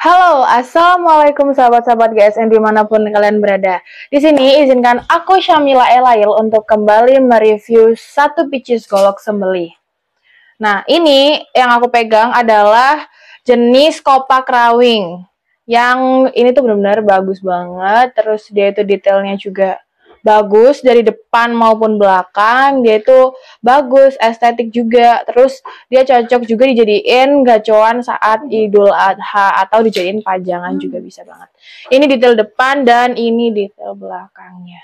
Halo, assalamualaikum sahabat-sahabat GSN dimanapun kalian berada. Di sini izinkan aku Syamila Elail untuk kembali mereview satu pieces golok sembelih. Nah, ini yang aku pegang adalah jenis kopak rawing. Yang ini tuh benar-benar bagus banget. Terus dia itu detailnya juga bagus dari depan maupun belakang. Dia itu bagus, estetik juga. Terus dia cocok juga dijadiin gacoan saat Idul Adha atau dijadiin pajangan juga bisa banget. Ini detail depan dan ini detail belakangnya.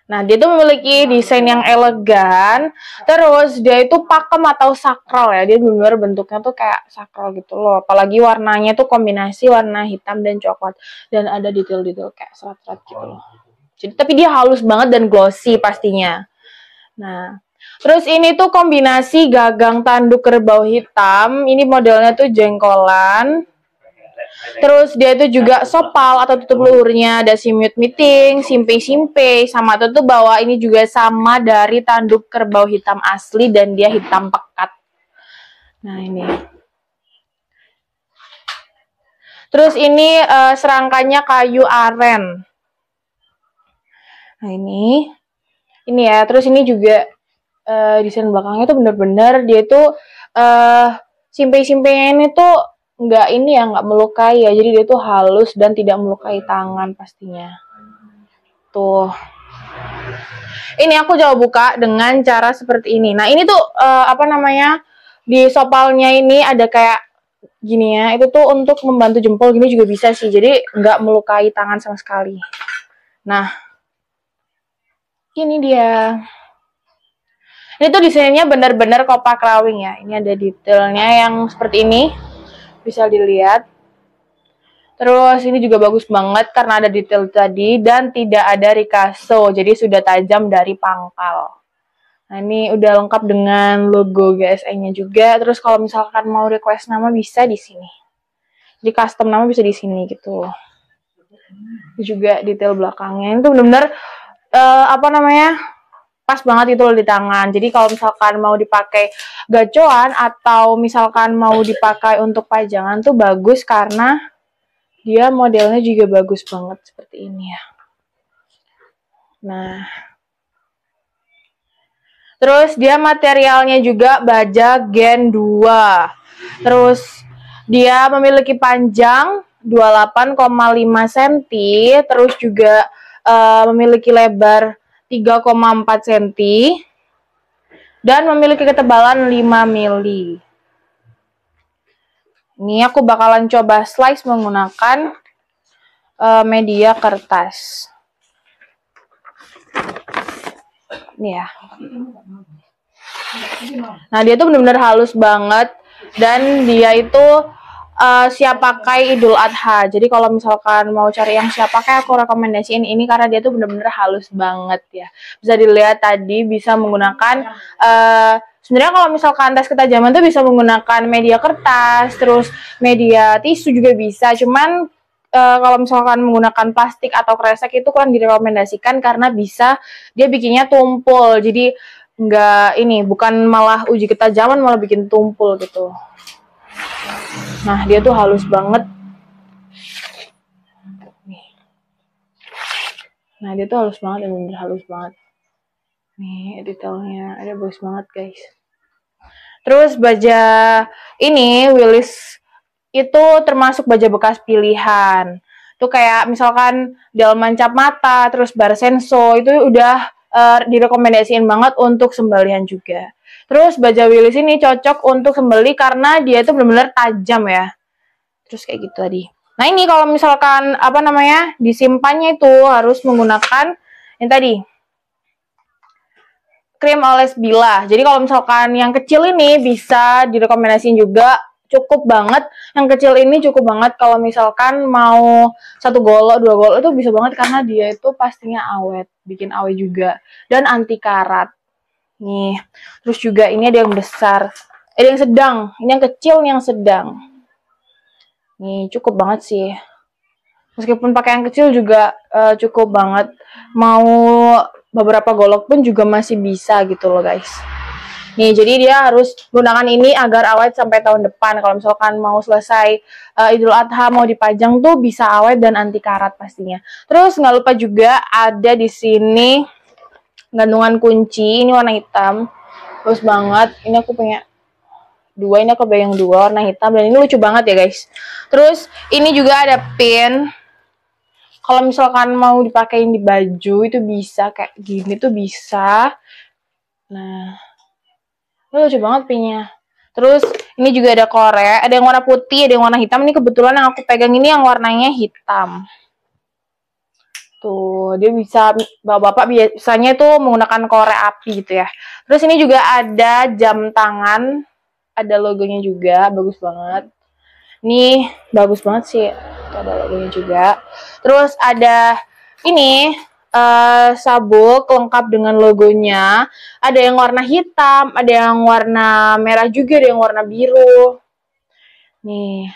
Nah, dia tuh memiliki desain yang elegan, terus dia itu pakem atau sakral ya, dia benar-benar bentuknya tuh kayak sakral gitu loh, apalagi warnanya tuh kombinasi warna hitam dan coklat, dan ada detail-detail kayak serat-serat gitu loh. Jadi, tapi dia halus banget dan glossy pastinya. Nah, terus ini tuh kombinasi gagang tanduk kerbau hitam, ini modelnya tuh jengkolan. Terus dia itu juga sopal atau tutup luhurnya, ada simut miting, simpe-simpe, sama tutup bawah ini juga sama dari tanduk kerbau hitam asli dan dia hitam pekat. Nah ini. Terus ini serangkanya kayu aren. Nah ini ya. Terus ini juga desain belakangnya tuh bener-bener dia tuh simpe-simpenya ini tuh nggak melukai ya, jadi dia tuh halus dan tidak melukai tangan pastinya. Tuh, ini aku coba buka dengan cara seperti ini. Nah ini tuh di sopalnya ini ada kayak gini ya, itu tuh untuk membantu jempol gini juga bisa sih, jadi nggak melukai tangan sama sekali. Nah ini dia. Ini tuh desainnya benar-benar kopak rawing ya. Ini ada detailnya yang seperti ini, bisa dilihat. Terus ini juga bagus banget karena ada detail tadi dan tidak ada ricasso, jadi sudah tajam dari pangkal. Nah ini udah lengkap dengan logo GSN-nya juga. Terus kalau misalkan mau request nama bisa di sini. Jadi custom nama bisa di sini gitu. Ini juga detail belakangnya itu benar-benar pas banget itu loh di tangan. Jadi kalau misalkan mau dipakai gacoan atau misalkan mau dipakai untuk pajangan tuh bagus karena dia modelnya juga bagus banget seperti ini ya. Nah, terus dia materialnya juga baja Gen 2. Terus dia memiliki panjang 28,5 cm, terus juga memiliki lebar 3,4 cm dan memiliki ketebalan 5 mili. Ini aku bakalan coba slice menggunakan media kertas. Ini ya. Nah dia tuh benar-benar halus banget dan dia itu siap pakai Idul Adha. Jadi kalau misalkan mau cari yang siap pakai, aku rekomendasiin ini karena dia tuh bener-bener halus banget ya. Bisa dilihat tadi bisa menggunakan sebenarnya kalau misalkan tes ketajaman tuh bisa menggunakan media kertas, terus media tisu juga bisa. Cuman kalau misalkan menggunakan plastik atau kresek itu kurang direkomendasikan karena bisa dia bikinnya tumpul. Jadi bukan malah uji ketajaman, malah bikin tumpul gitu. Nah, dia tuh halus banget. Nah, dia tuh halus banget, bener-bener halus banget. Nih, detailnya ada bagus banget, guys. Terus baja ini Willis itu termasuk baja bekas pilihan. Tuh kayak misalkan delman cap mata, terus bar senso itu udah direkomendasiin banget untuk sembelihan juga. Terus baja Willis ini cocok untuk sembelih karena dia itu benar-benar tajam ya. Terus kayak gitu tadi. Nah ini kalau misalkan disimpannya itu harus menggunakan yang tadi krim oles bilah. Jadi kalau misalkan yang kecil ini bisa direkomendasiin juga, cukup banget. Yang kecil ini cukup banget kalau misalkan mau 1 golok, 2 golok itu bisa banget karena dia itu pastinya awet, bikin awet juga dan anti karat. Nih, terus juga ini ada yang besar, ada yang sedang, ini yang kecil, ini yang sedang. Nih, cukup banget sih. Meskipun pakai yang kecil juga cukup banget. Mau beberapa golok pun juga masih bisa gitu loh, guys. Nih, jadi dia harus gunakan ini agar awet sampai tahun depan. Kalau misalkan mau selesai Idul Adha mau dipajang tuh bisa awet dan anti karat pastinya. Terus nggak lupa juga ada di sini gantungan kunci. Ini warna hitam, bagus banget. Ini aku punya dua, ini aku bayang dua warna hitam dan ini lucu banget ya guys. Terus ini juga ada pin. Kalau misalkan mau dipakein di baju itu bisa kayak gini tuh bisa. Nah. Ini lucu banget pinnya. Terus ini juga ada korek, ada yang warna putih, ada yang warna hitam. Ini kebetulan yang aku pegang ini yang warnanya hitam. Tuh, dia bisa, bapak-bapak biasanya itu menggunakan korek api gitu ya. Terus ini juga ada jam tangan, ada logonya juga, bagus banget. Ini bagus banget sih, ada logonya juga. Terus ada ini sabuk lengkap dengan logonya. Ada yang warna hitam, ada yang warna merah juga, ada yang warna biru. Nih,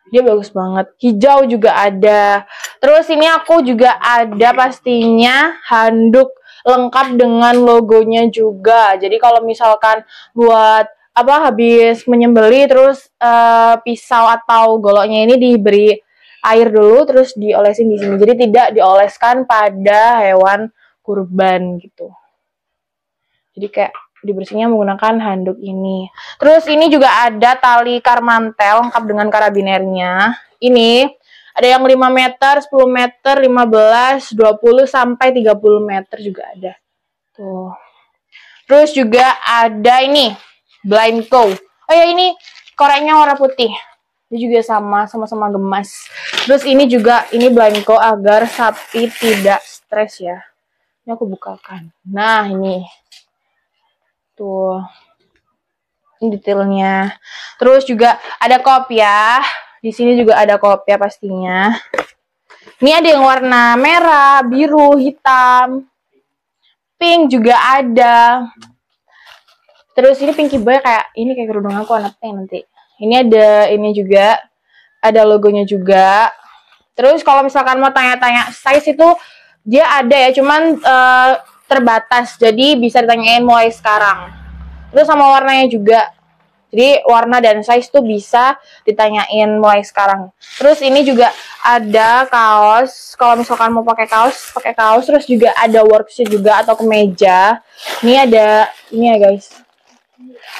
dia bagus banget. Hijau juga ada. Terus ini aku juga ada pastinya handuk lengkap dengan logonya juga. Jadi kalau misalkan buat habis menyembeli terus pisau atau goloknya ini diberi air dulu terus diolesin di sini. Jadi tidak dioleskan pada hewan kurban gitu. Jadi kayak dibersihnya menggunakan handuk ini. Terus ini juga ada tali karmantel lengkap dengan karabinernya. Ini ada yang 5 meter, 10 meter, 15, 20 sampai 30 meter juga ada. Tuh. Terus juga ada ini blind cow. Oh ya, ini koreknya warna putih. Ini juga sama-sama gemas. Terus ini juga, ini blind cow agar sapi tidak stres ya. Ini aku bukakan. Nah, ini. Tuh. Ini detailnya. Terus juga ada kopiah. Di sini juga ada kopiah pastinya. Ini ada yang warna merah, biru, hitam. Pink juga ada. Terus ini pinky boy kayak, ini kayak kerudung aku anak pink nanti. Ini ada ini juga, ada logonya juga. Terus kalau misalkan mau tanya-tanya size itu dia ada ya, cuman terbatas. Jadi bisa ditanyain mulai sekarang. Terus sama warnanya juga. Jadi warna dan size tuh bisa ditanyain mulai sekarang. Terus ini juga ada kaos. Kalau misalkan mau pakai kaos. Terus juga ada worksheet juga atau kemeja. Ini ada ini ya guys.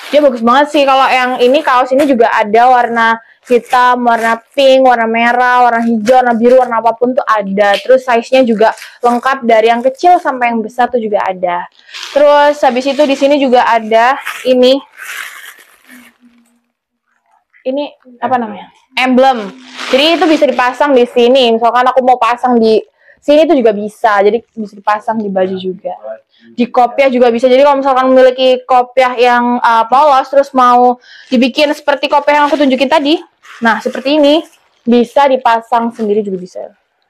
Dia bagus banget sih. Kalau yang ini kaos ini juga ada warna hitam, warna pink, warna merah, warna hijau, warna biru, warna apapun tuh ada. Terus size-nya juga lengkap dari yang kecil sampai yang besar tuh juga ada. Terus habis itu di sini juga ada ini apa namanya? Emblem. Jadi itu bisa dipasang di sini. Misalkan aku mau pasang di sini tuh juga bisa. Jadi bisa dipasang di baju juga. Di kopiah juga bisa. Jadi kalau misalkan memiliki kopiah yang polos terus mau dibikin seperti kopiah yang aku tunjukin tadi, nah seperti ini bisa dipasang sendiri juga bisa.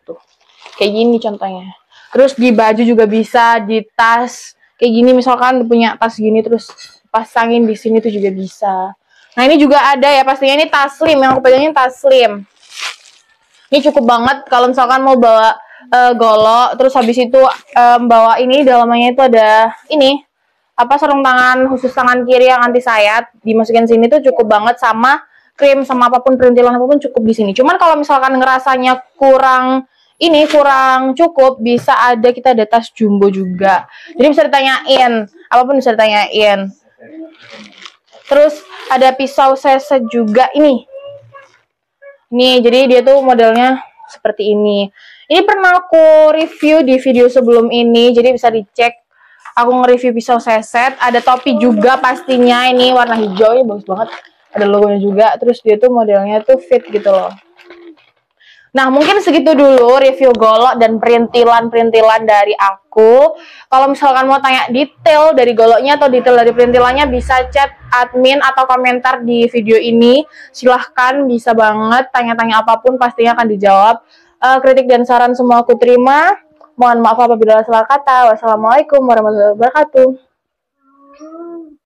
Tuh. Kayak gini contohnya. Terus di baju juga bisa, di tas kayak gini misalkan punya tas gini terus pasangin di sini tuh juga bisa. Nah ini juga ada ya pastinya, ini tas slim, yang aku pegangin tas slim. Ini cukup banget kalau misalkan mau bawa golok, terus habis itu bawa ini dalamnya itu ada ini sarung tangan khusus tangan kiri yang anti sayat, dimasukin sini tuh cukup banget, sama krim sama apapun perintilan apapun cukup di sini. Cuman kalau misalkan ngerasanya kurang cukup, bisa kita ada tas jumbo juga. Jadi bisa ditanyain, apapun bisa ditanyain. Terus ada pisau seset juga ini. Nih, jadi dia tuh modelnya seperti ini. Ini pernah aku review di video sebelum ini, jadi bisa dicek. Aku nge-review pisau seset. Ada topi juga pastinya, ini warna hijau, ini bagus banget. Ada logonya juga, terus dia tuh modelnya tuh fit gitu loh. Nah, mungkin segitu dulu review golok dan perintilan-perintilan dari aku. Kalau misalkan mau tanya detail dari goloknya atau detail dari perintilannya, bisa chat admin atau komentar di video ini. Silahkan, bisa banget tanya-tanya apapun, pastinya akan dijawab. Kritik dan saran semua aku terima. Mohon maaf apabila salah kata. Wassalamualaikum warahmatullahi wabarakatuh.